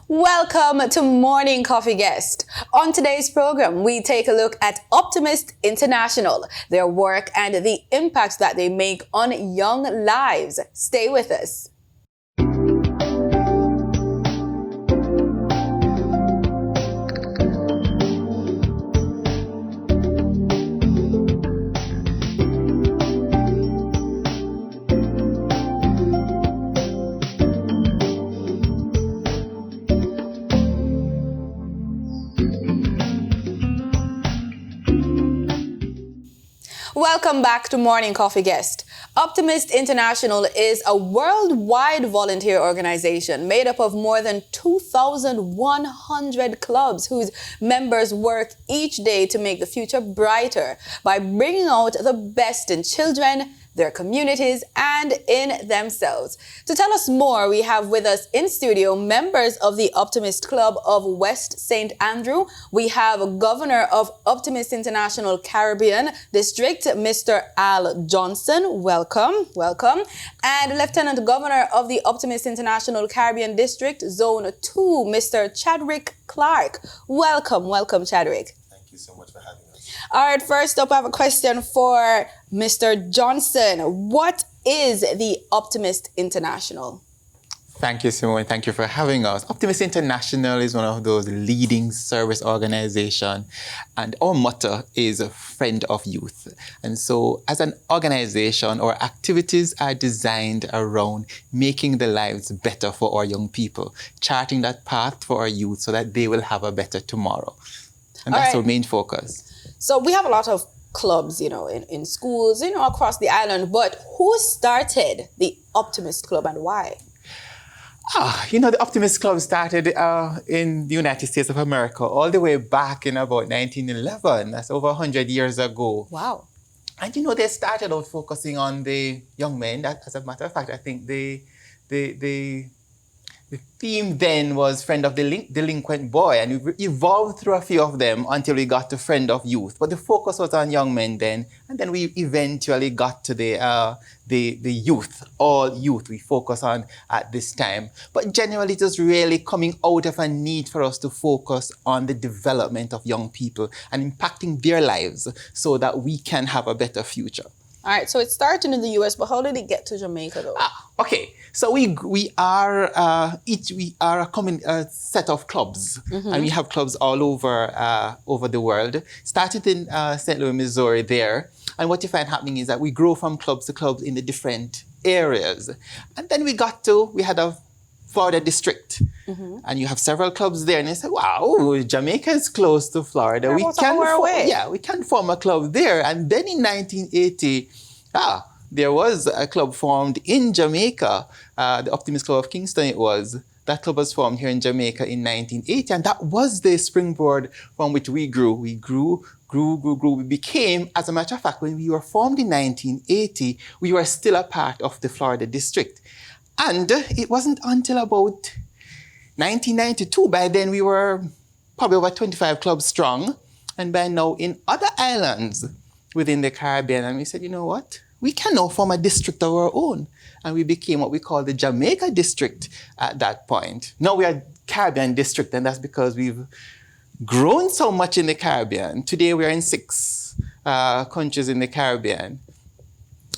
Welcome to Morning Coffee Guest. On today's program, we take a look at Optimist International, their work and the impact that they make on young lives. Stay with us. Welcome back to Morning Coffee Guest. Optimist International is a worldwide volunteer organization made up of more than 2,100 clubs whose members work each day to make the future brighter by bringing out the best in children, their communities, and in themselves. To tell us more, we have with us in studio members of the Optimist Club of West St. Andrew. We have Governor of Optimist International Caribbean District, Mr. Al Johnson. Welcome. And Lieutenant Governor of the Optimist International Caribbean District, Zone 2, Mr. Chadwick Clark. Welcome, Chadwick. Thank you so much for having us. All right, first up, I have a question for Mr. Johnson. What is the Optimist International? Thank you, Simone. Thank you for having us. Optimist International is one of those leading service organizations, and our motto is a friend of youth. And so as an organization, our activities are designed around making the lives better for our young people, charting that path for our youth so that they will have a better tomorrow. And that's our main focus. So we have a lot of clubs, in schools, across the island. But who started the Optimist Club and why? The Optimist Club started in the United States of America all the way back in about 1911. That's over 100 years ago. Wow. And they started out focusing on the young men. As a matter of fact, I think the theme then was Friend of the Delinquent Boy, and we evolved through a few of them until we got to Friend of Youth. But the focus was on young men then, and then we eventually got to the youth, all youth we focus on at this time. But generally, it was really coming out of a need for us to focus on the development of young people and impacting their lives so that we can have a better future. All right, so it started in the U.S., but how did it get to Jamaica, though? Okay, so we are a common set of clubs, and we have clubs all over the world. Started in St. Louis, Missouri, there, and what you find happening is that we grow from clubs to clubs in the different areas, and then we had a Florida district, and you have several clubs there, and they said, "Wow, Jamaica is close to Florida. We can form a club there." And then in 1980, there was a club formed in Jamaica, the Optimist Club of Kingston. It was that club was formed here in Jamaica in 1980, and that was the springboard from which we grew. We grew. We became, as a matter of fact, when we were formed in 1980, we were still a part of the Florida district. And it wasn't until about 1992, by then we were probably over 25 clubs strong, and by now in other islands within the Caribbean. And we said, you know what? We can now form a district of our own. And we became what we call the Jamaica district at that point. Now we are Caribbean district, and that's because we've grown so much in the Caribbean. Today we are in 6 countries in the Caribbean,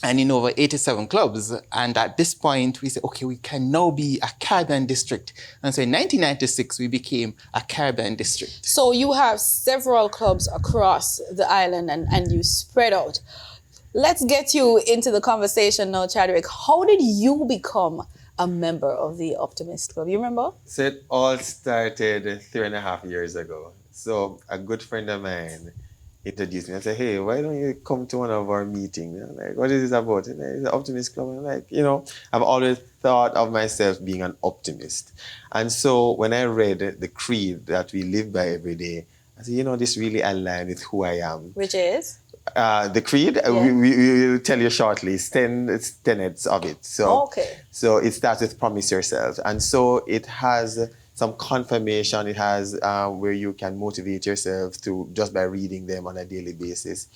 and in over 87 clubs. And at this point, we said, okay, we can now be a Caribbean district. And so in 1996, we became a Caribbean district. So you have several clubs across the island and you spread out. Let's get you into the conversation now, Chadwick. How did you become a member of the Optimist Club? You remember? So it all started 3.5 years ago. So a good friend of mine introduced me and said, "Hey, why don't you come to one of our meetings?" And I'm like, "What is this about?" And it's the Optimist Club. And I'm like, I've always thought of myself being an optimist. And so when I read the creed that we live by every day, I said, this really aligns with who I am. Which is? The creed, we will tell you shortly. It's tenets of it. So it starts with promise yourself. And so it has some confirmation. It has where you can motivate yourself to just by reading them on a daily basis.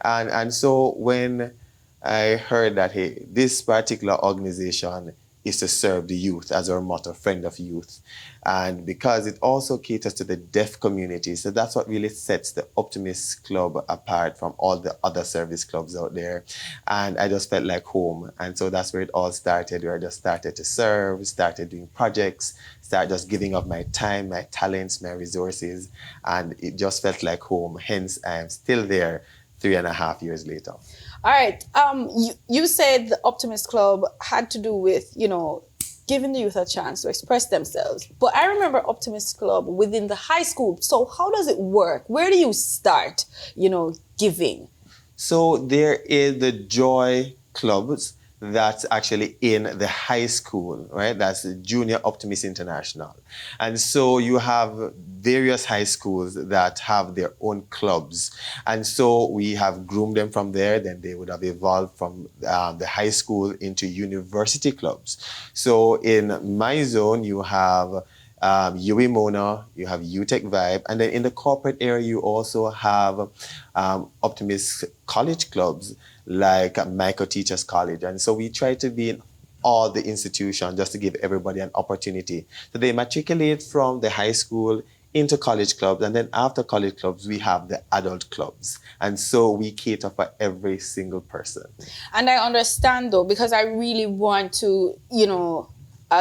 And so when I heard that, hey, this particular organization is to serve the youth, as our motto, friend of youth. And because it also caters to the deaf community, so that's what really sets the Optimist Club apart from all the other service clubs out there. And I just felt like home. And so that's where it all started, where I just started to serve, started doing projects, started just giving up my time, my talents, my resources, and it just felt like home. Hence, I am still there 3.5 years later. All right. You said the Optimist Club had to do with, giving the youth a chance to express themselves. But I remember Optimist Club within the high school. So how does it work? Where do you start, giving? So there is the Joy Clubs that's actually in the high school, right? That's the Junior Optimist International. And so you have various high schools that have their own clubs. And so we have groomed them from there. Then they would have evolved from the high school into university clubs. So in my zone, you have UE Mona, you have UTech Vibe, and then in the corporate area, you also have Optimist college clubs like Micro Teachers College. And so we try to be in all the institutions just to give everybody an opportunity. So they matriculate from the high school into college clubs, and then after college clubs, we have the adult clubs. And so we cater for every single person. And I understand, though, because I really want to,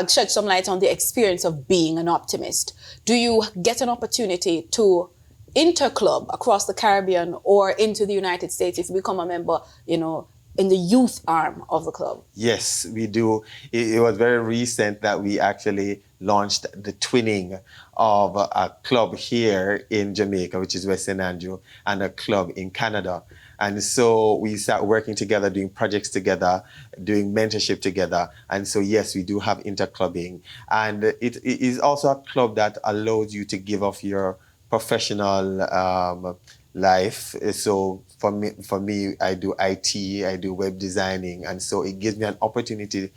shed some light on the experience of being an optimist. Do you get an opportunity to interclub across the Caribbean or into the United States if you become a member, in the youth arm of the club? Yes, we do. It was very recent that we actually launched the twinning of a club here in Jamaica, which is West St. Andrew, and a club in Canada. And so we start working together, doing projects together, doing mentorship together. And so, yes, we do have interclubbing. And it is also a club that allows you to give off your professional life. So for me, I do IT, I do web designing. And so it gives me an opportunity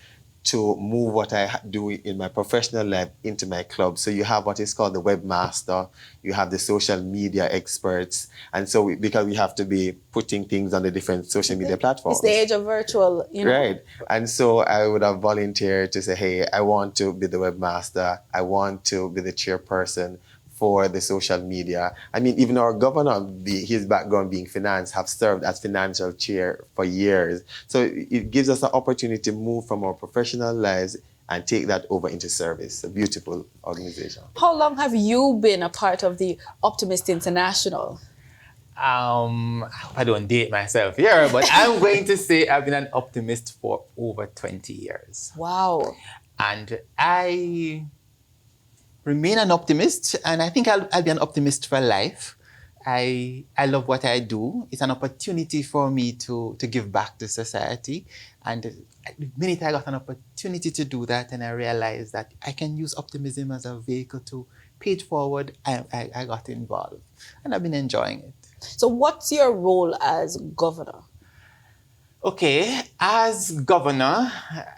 to move what I do in my professional life into my club. So you have what is called the webmaster, you have the social media experts, and so because we have to be putting things on the different social media platforms. It's the age of virtual, Right. And so I would have volunteered to say, hey, I want to be the webmaster, I want to be the chairperson for the social media. I mean, even our governor, his background being finance, have served as financial chair for years. So it gives us an opportunity to move from our professional lives and take that over into service. A beautiful organization. How long have you been a part of the Optimist International? I don't date myself here, but I'm going to say I've been an optimist for over 20 years. Wow. And I remain an optimist, and I think I'll be an optimist for life. I love what I do. It's an opportunity for me to give back to society. And the minute I got an opportunity to do that, and I realized that I can use optimism as a vehicle to pay it forward, I got involved. And I've been enjoying it. So what's your role as governor? Okay, as governor,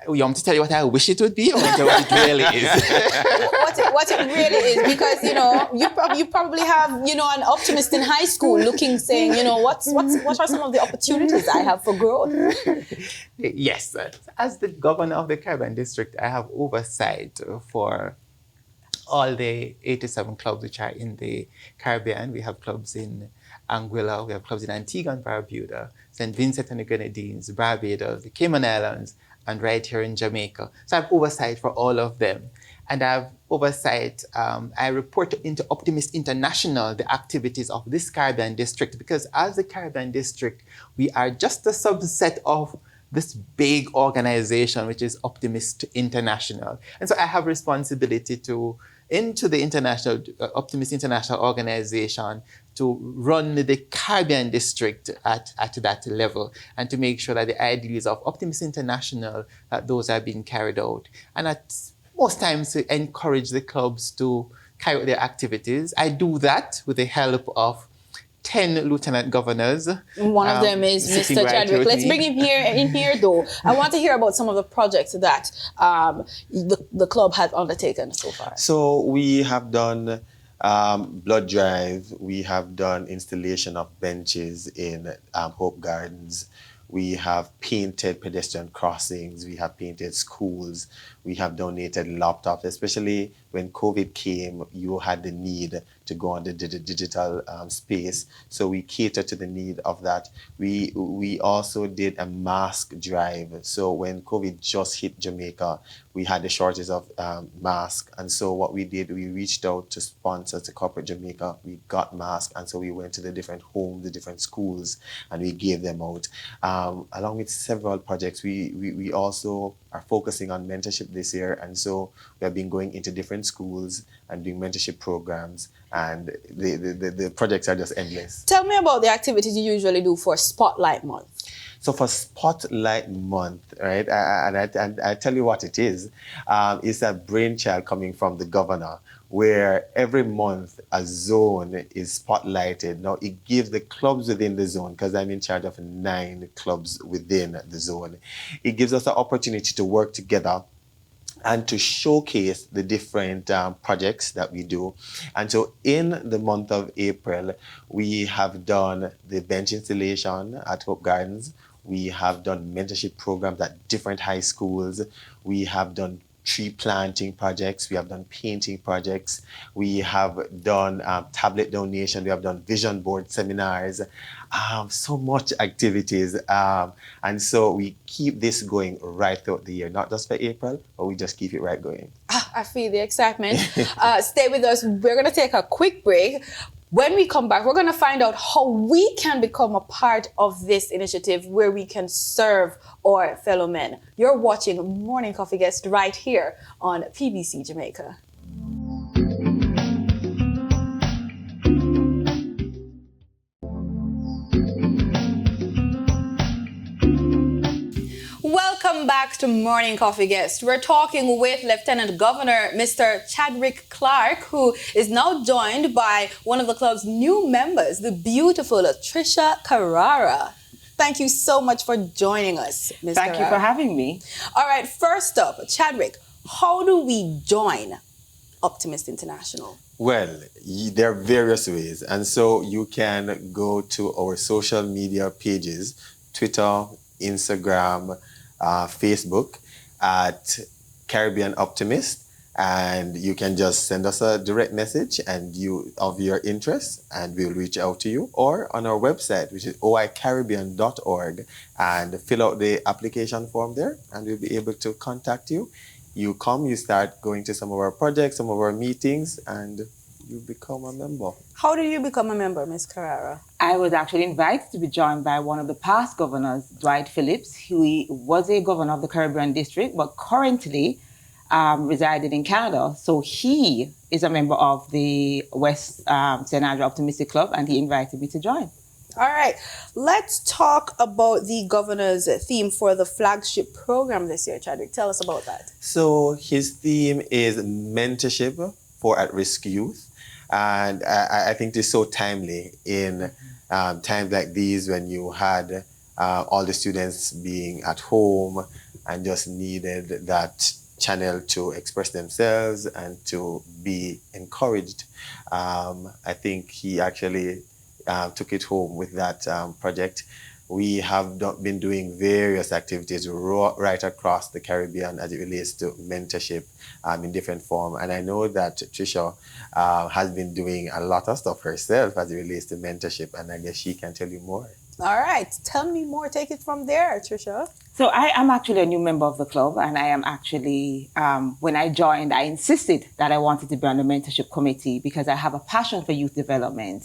you want me to tell you what I wish it would be, or what it really is? what it really is, because you probably have an optimist in high school looking, saying, what are some of the opportunities I have for growth? Yes, as the governor of the Caribbean District, I have oversight for all the 87 clubs which are in the Caribbean. We have clubs in Anguilla, we have clubs in Antigua and Barbuda, St. Vincent and the Grenadines, Barbados, the Cayman Islands, and right here in Jamaica. So I have oversight for all of them. And I have oversight, I report into Optimist International, the activities of this Caribbean district, because as the Caribbean district, we are just a subset of this big organization, which is Optimist International. And so I have responsibility into the Optimist International organization to run the Caribbean district at that level, and to make sure that the ideas of Optimist International, those are being carried out. And at most times to encourage the clubs to carry out their activities. I do that with the help of 10 lieutenant governors. One of them is Mr. Chadwick. Let's bring him in here, though. I want to hear about some of the projects that the club has undertaken so far. So we have done blood drive. We have done installation of benches in Hope Gardens. We have painted pedestrian crossings. We have painted schools. We have donated laptops, especially when COVID came, you had the need to go on the digital space. So we cater to the need of that. We also did a mask drive. So when COVID just hit Jamaica, we had the shortage of masks. And so what we did, we reached out to sponsors, to Corporate Jamaica. We got masks. And so we went to the different homes, the different schools, and we gave them out. Along with several projects, we also are focusing on mentorship this year. And so we have been going into different schools and doing mentorship programs. And the projects are just endless. Tell me about the activities you usually do for Spotlight Month. So for Spotlight Month, right, and I tell you what it is. It's a brainchild coming from the governor, where every month a zone is spotlighted. Now it gives the clubs within the zone, because I'm in charge of 9 clubs within the zone. It gives us the opportunity to work together and to showcase the different projects that we do. And so in the month of April, we have done the bench installation at Hope Gardens. We have done mentorship programs at different high schools. We have done tree planting projects. We have done painting projects. We have done tablet donation. We have done vision board seminars. So much activities. And so we keep this going right throughout the year, not just for April, but we just keep it right going. I feel the excitement. Stay with us. We're going to take a quick break. When we come back, we're going to find out how we can become a part of this initiative where we can serve our fellow men. You're watching Morning Coffee Guest right here on PBC Jamaica. Welcome back to Morning Coffee Guest. We're talking with Lieutenant Governor Mr. Chadwick Clark, who is now joined by one of the club's new members, the beautiful Trisha Carrara. Thank you so much for joining us, Ms. Thank you for having me. All right, first up, Chadwick, how do we join Optimist International? Well, there are various ways. And so you can go to our social media pages, Twitter, Instagram, Facebook at Caribbean Optimist, and you can just send us a direct message and of your interest, and we'll reach out to you, or on our website, which is oicaribbean.org, and fill out the application form there, and we'll be able to contact you. You come, you start going to some of our projects, some of our meetings, and you become a member. How did you become a member, Ms. Carrara? I was actually invited to be joined by one of the past governors, Dwight Phillips, who was a governor of the Caribbean District, but currently resided in Canada. So he is a member of the West St. Andrew Optimistic Club, and he invited me to join. All right, let's talk about the governor's theme for the flagship program this year. Chadwick, tell us about that. So his theme is mentorship for at-risk youth. And I think it's so timely in times like these, when you had all the students being at home and just needed that channel to express themselves and to be encouraged. I think he actually took it home with that project. We have been doing various activities right across the Caribbean as it relates to mentorship in different form. And I know that Trisha has been doing a lot of stuff herself as it relates to mentorship, and I guess she can tell you more. All right, tell me more. Take it from there, Trisha. So I am actually a new member of the club, and I am actually, when I joined, I insisted that I wanted to be on the mentorship committee because I have a passion for youth development.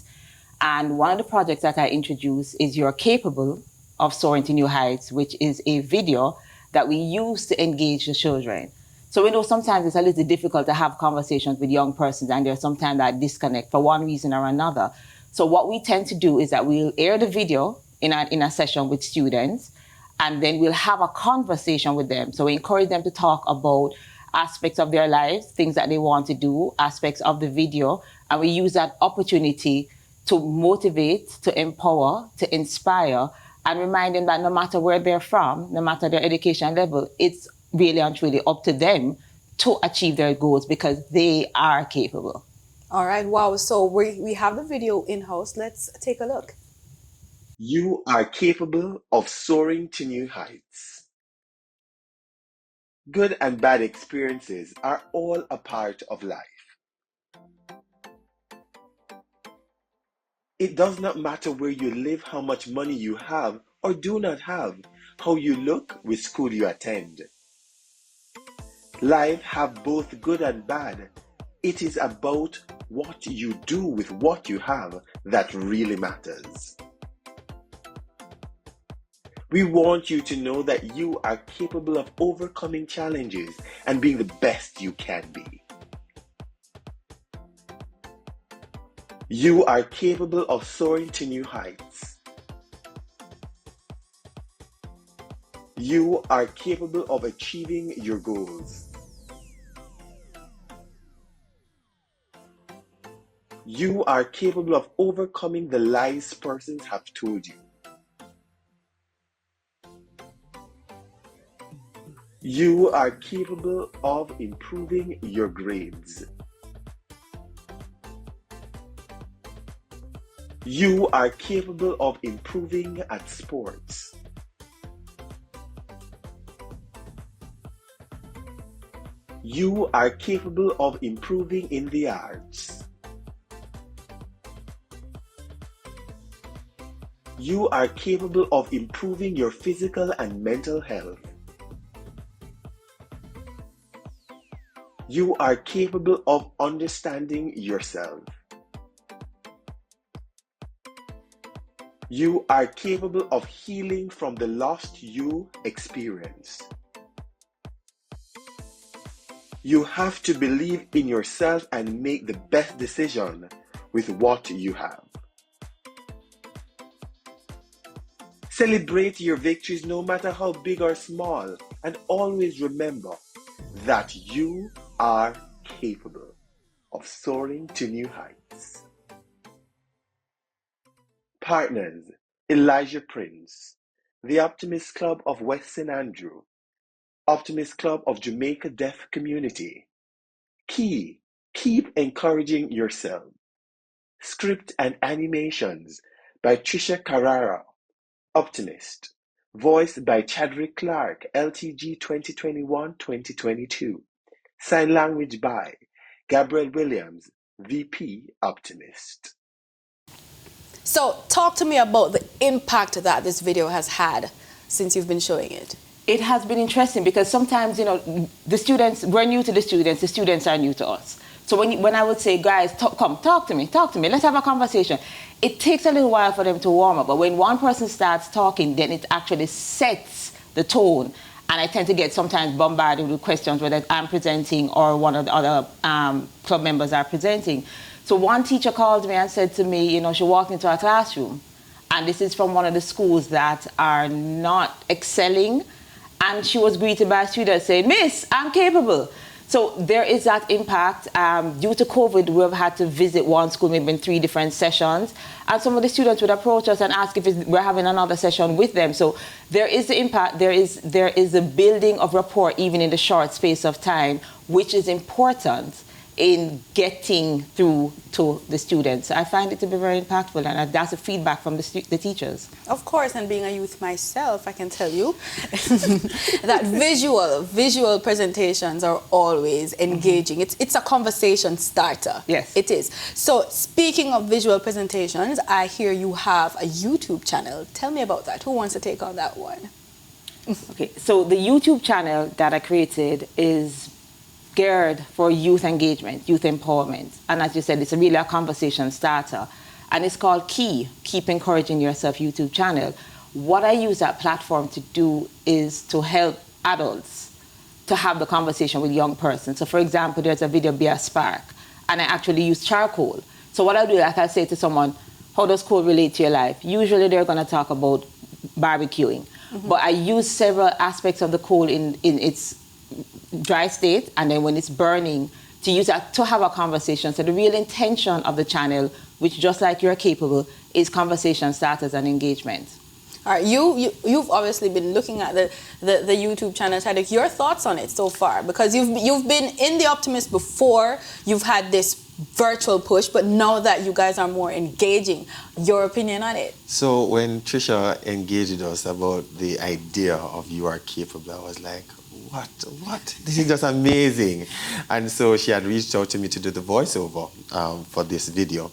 And one of the projects that I introduced is You're Capable of Soaring to New Heights, which is a video that we use to engage the children. So we know sometimes it's a little difficult to have conversations with young persons, and there's sometimes that disconnect for one reason or another. So what we tend to do is that we'll air the video in a session with students, and then we'll have a conversation with them. So we encourage them to talk about aspects of their lives, things that they want to do, aspects of the video, and we use that opportunity to motivate, to empower, to inspire, and remind them that no matter where they're from, no matter their education level, it's really and truly up to them to achieve their goals because they are capable. All right, wow. So we have the video in-house. Let's take a look. You are capable of soaring to new heights. Good and bad experiences are all a part of life. It does not matter where you live, how much money you have or do not have, how you look, which school you attend. Life have both good and bad. It is about what you do with what you have that really matters. We want you to know that you are capable of overcoming challenges and being the best you can be. You are capable of soaring to new heights. You are capable of achieving your goals. You are capable of overcoming the lies persons have told you. You are capable of improving your grades. You are capable of improving at sports. You are capable of improving in the arts. You are capable of improving your physical and mental health. You are capable of understanding yourself. You are capable of healing from the loss you experienced. You have to believe in yourself and make the best decision with what you have. Celebrate your victories no matter how big or small, and always remember that you are capable of soaring to new heights. Partners, Elijah Prince, the Optimist Club of West St. Andrew, Optimist Club of Jamaica Deaf Community. Key, keep encouraging yourself. Script and animations by Trisha Carrara, Optimist. Voiced by Chadrick Clark, LTG 2021-2022. Sign language by Gabriel Williams, VP Optimist. So talk to me about the impact that this video has had since you've been showing it. It has been interesting because sometimes, the students, we're new to the students are new to us. So when I would say, guys, come, talk to me, let's have a conversation, it takes a little while for them to warm up. But when one person starts talking, then it actually sets the tone. And I tend to get sometimes bombarded with questions whether I'm presenting or one of the other club members are presenting. So one teacher called me and said to me, she walked into our classroom, and this is from one of the schools that are not excelling, and she was greeted by a student saying, "Miss, I'm capable." So there is that impact. Due to COVID, we've had to visit one school, maybe in 3 different sessions. And some of the students would approach us and ask if we're having another session with them. So there is the impact. There is the building of rapport, even in the short space of time, which is important in getting through to the students. I find it to be very impactful, and that's the feedback from the teachers. Of course, and being a youth myself, I can tell you that visual presentations are always engaging. It's a conversation starter. Yes. It is. So speaking of visual presentations, I hear you have a YouTube channel. Tell me about that. Who wants to take on that one? Okay, so the YouTube channel that I created is geared for youth engagement, youth empowerment. And as you said, it's really a conversation starter. And it's called Keep Encouraging Yourself YouTube channel. What I use that platform to do is to help adults to have the conversation with young persons. So for example, there's a video, Be a Spark, and I actually use charcoal. So what I'll do is I'll say to someone, how does coal relate to your life? Usually they're gonna talk about barbecuing. But I use several aspects of the coal in its dry state, and then when it's burning, to use that to have a conversation. So the real intention of the channel, which just like you're capable, is conversation starters and engagement. All right, you've obviously been looking at the YouTube channel, Chadwick. Your thoughts on it so far? Because you've been in the Optimist before, you've had this virtual push, but now that you guys are more engaging, your opinion on it? So when Trisha engaged us about the idea of you are capable, I was like, what? This is just amazing. And so she had reached out to me to do the voiceover for this video.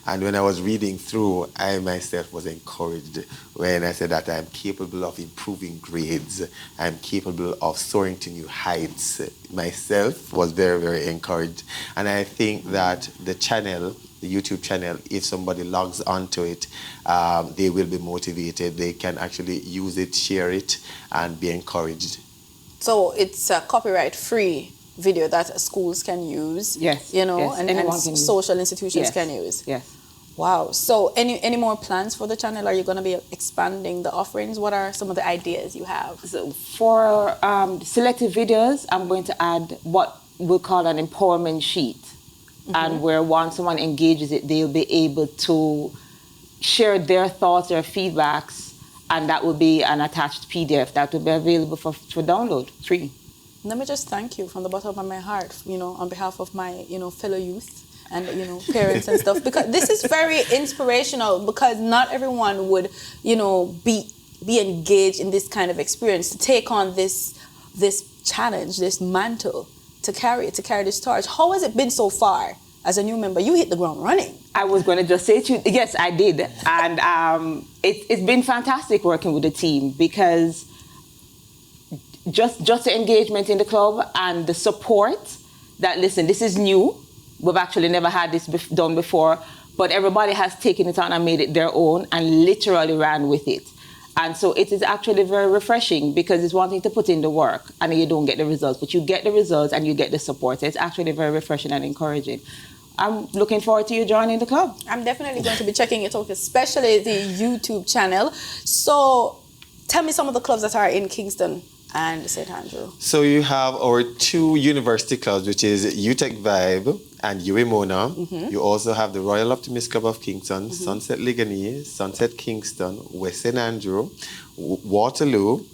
And when I was reading through, I myself was encouraged when I said that I'm capable of improving grades. I'm capable of soaring to new heights. Myself was very, very encouraged. And I think that the channel, the YouTube channel, if somebody logs onto it, they will be motivated. They can actually use it, share it, and be encouraged. So it's a copyright-free video that schools can use. Yes. You know, yes. and social institutions can use. Yes. Wow. So any more plans for the channel? Are you going to be expanding the offerings? What are some of the ideas you have? So for selected videos, I'm going to add what we'll call an empowerment sheet. And where once someone engages it, they'll be able to share their thoughts, their feedbacks, and that will be an attached PDF that will be available for download, free. Let me just thank you from the bottom of my heart, you know, on behalf of my, you know, fellow youth and, you know, parents and stuff, because this is very inspirational, because not everyone would, you know, be engaged in this kind of experience, to take on this challenge, this mantle, to carry this torch. How has it been so far as a new member? You hit the ground running. I was going to just say to you, yes, I did. And it's been fantastic working with the team, because just the engagement in the club and the support that, listen, this is new. We've actually never had this done before, but everybody has taken it on and made it their own and literally ran with it. And so it is actually very refreshing, because it's one thing to put in the work and you don't get the results, but you get the results and you get the support. It's actually very refreshing and encouraging. I'm looking forward to you joining the club. I'm definitely going to be checking it out, especially the YouTube channel. So tell me some of the clubs that are in Kingston and St. Andrew. So you have our two university clubs, which is UTech Vibe and UEMONA. You also have the Royal Optimist Club of Kingston, Sunset Ligonier, Sunset Kingston, West St. Andrew, Waterloo.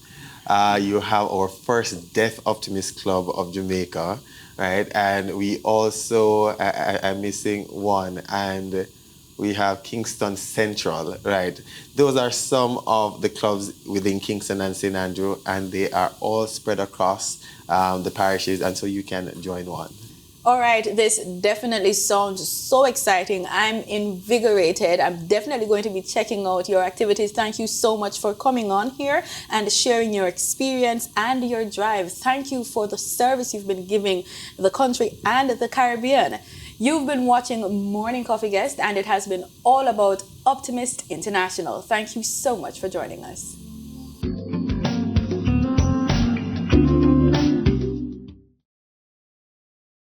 You have our first Deaf Optimist Club of Jamaica, right? And we also, I'm missing one, and we have Kingston Central, right? Those are some of the clubs within Kingston and St. Andrew, and they are all spread across the parishes, and so you can join one. All right, this definitely sounds so exciting. I'm invigorated. I'm definitely going to be checking out your activities. Thank you so much for coming on here and sharing your experience and your drive. Thank you for the service you've been giving the country and the Caribbean. You've been watching Morning Coffee Guest, and it has been all about Optimist International. Thank you so much for joining us.